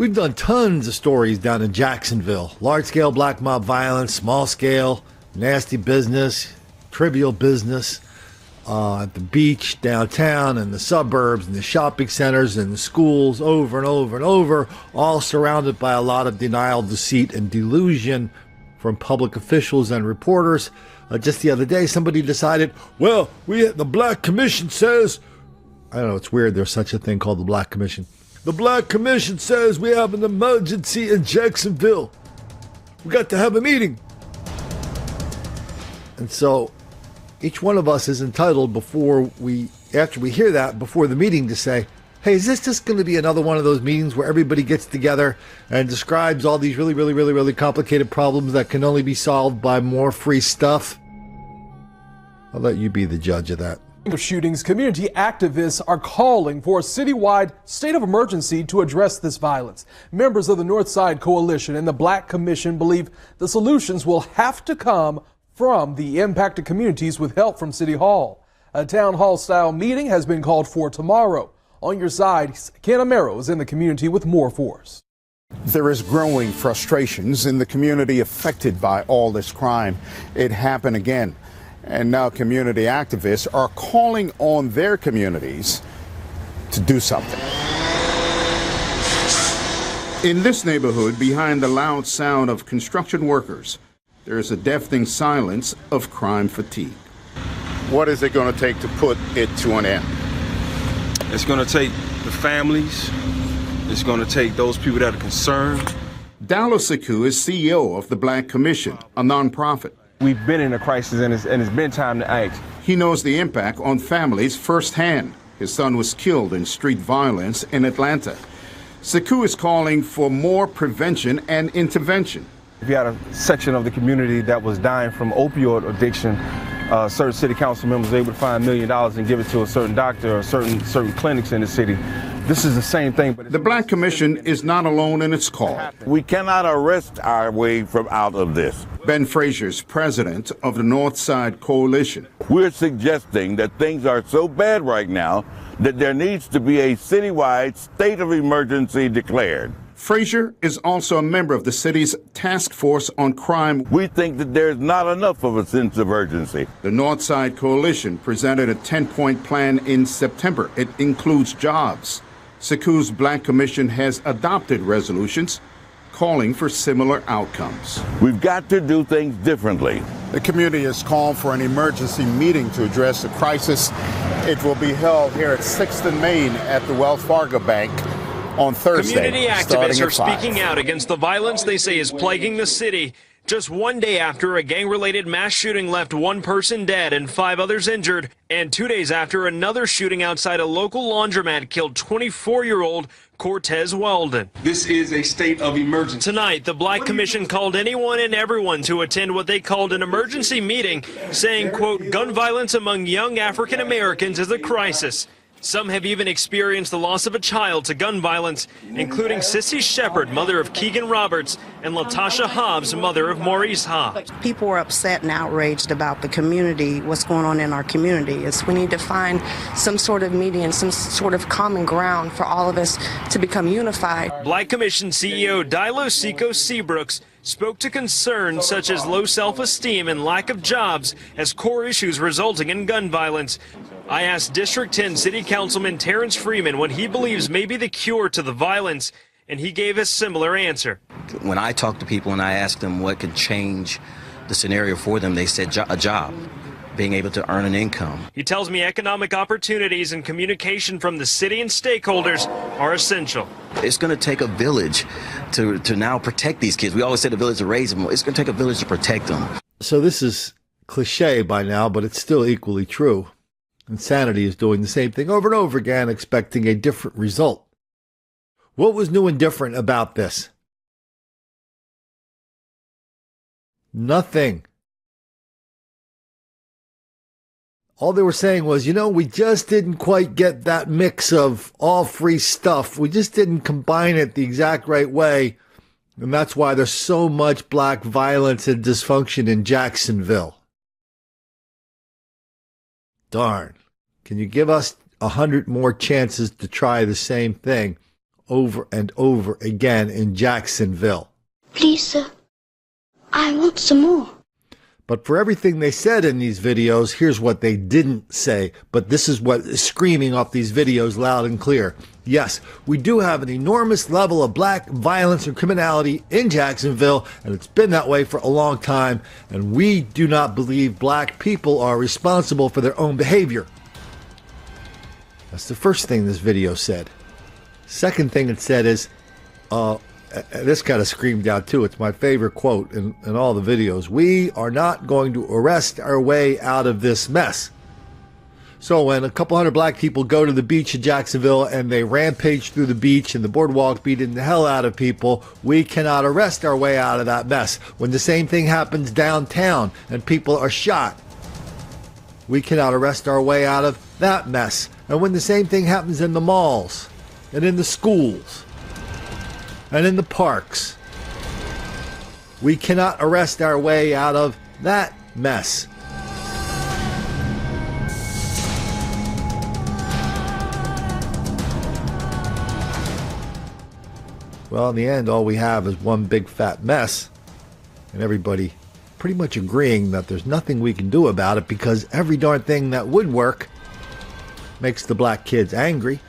We've done tons of stories down in Jacksonville. Large-scale black mob violence, small-scale, nasty business, trivial business, at the beach, downtown, and the suburbs, and the shopping centers, and the schools, over and over and over, all surrounded by a lot of denial, deceit, and delusion from public officials and reporters. Just the other day, somebody decided, well, the Black Commission says, I don't know, it's weird there's such a thing called the Black Commission. The Black Commission says we have an emergency in Jacksonville. We got to have a meeting. And so each one of us is entitled after we hear that, before the meeting, to say, hey, is this just going to be another one of those meetings where everybody gets together and describes all these really, really, really, really complicated problems that can only be solved by more free stuff? I'll let you be the judge of that. Shootings, community activists are calling for a citywide state of emergency to address this violence. Members of the Northside Coalition and the Black Commission believe the solutions will have to come from the impacted communities with help from City Hall. A town hall style meeting has been called for tomorrow. On your side, Ken Amaro is in the community with more force. There is growing frustrations in the community affected by all this crime. It happened again. And now community activists are calling on their communities to do something. In this neighborhood, behind the loud sound of construction workers, there is a deafening silence of crime fatigue. What is it going to take to put it to an end? It's going to take the families. It's going to take those people that are concerned. Dallas Sekou is CEO of the Black Commission, a nonprofit. We've been in a crisis, and it's been time to act. He knows the impact on families firsthand. His son was killed in street violence in Atlanta. Sekou is calling for more prevention and intervention. If you had a section of the community that was dying from opioid addiction, certain city council members were able to find $1 million and give it to a certain doctor or certain clinics in the city. This is the same thing. But the Black Commission is not alone in its call. We cannot arrest our way from out of this. Ben Frazier's president of the Northside Coalition. We're suggesting that things are so bad right now that there needs to be a citywide state of emergency declared. Frazier is also a member of the city's task force on crime. We think that there's not enough of a sense of urgency. The Northside Coalition presented a 10-point plan in September. It includes jobs. Sekou's Black Commission has adopted resolutions calling for similar outcomes. We've got to do things differently. The community has called for an emergency meeting to address the crisis. It will be held here at 6th and Main at the Wells Fargo Bank on Thursday. Community activists are speaking out against the violence they say is plaguing the city. Just one day after a gang-related mass shooting left one person dead and 5 others injured, and 2 days after another shooting outside a local laundromat killed 24-year-old Cortez Weldon. This is a state of emergency. Tonight, the Black Commission called anyone and everyone to attend what they called an emergency meeting, saying, quote, gun violence among young African Americans is a crisis. Some have even experienced the loss of a child to gun violence, including Sissy Shepard, mother of Keegan Roberts, and Latasha Hobbs, mother of Maurice Hobbs. People are upset and outraged about the community, what's going on in our community. We need to find some sort of median, some sort of common ground for all of us to become unified. Black Commission CEO Dilo Seco Seabrooks spoke to concerns such as low self-esteem and lack of jobs as core issues resulting in gun violence. I asked District 10 City Councilman Terrence Freeman what he believes may be the cure to the violence, and he gave a similar answer. When I talk to people and I ask them what could change the scenario for them, they said a job, being able to earn an income. He tells me economic opportunities and communication from the city and stakeholders are essential. It's going to take a village to now protect these kids. We always said a village to raise them. It's going to take a village to protect them. So this is cliche by now, but it's still equally true. Insanity is doing the same thing over and over again, expecting a different result. What was new and different about this? Nothing. All they were saying was, we just didn't quite get that mix of all free stuff. We just didn't combine it the exact right way. And that's why there's so much black violence and dysfunction in Jacksonville. Darn. Can you give us 100 more chances to try the same thing over and over again in Jacksonville. Please, sir, I want some more. But for everything they said in these videos, here's what they didn't say. But this is what is screaming off these videos loud and clear. Yes, we do have an enormous level of black violence and criminality in Jacksonville, and it's been that way for a long time, and we do not believe black people are responsible for their own behavior. That's the first thing this video said. Second thing it said is, this kind of screamed out too. It's my favorite quote in all the videos. We are not going to arrest our way out of this mess. So when a couple hundred black people go to the beach in Jacksonville and they rampage through the beach and the boardwalk beating the hell out of people, we cannot arrest our way out of that mess. When the same thing happens downtown and people are shot, we cannot arrest our way out of that mess. And when the same thing happens in the malls and in the schools and in the parks, we cannot arrest our way out of that mess. Well, in the end, all we have is one big fat mess, and everybody pretty much agreeing that there's nothing we can do about it because every darn thing that would work makes the black kids angry.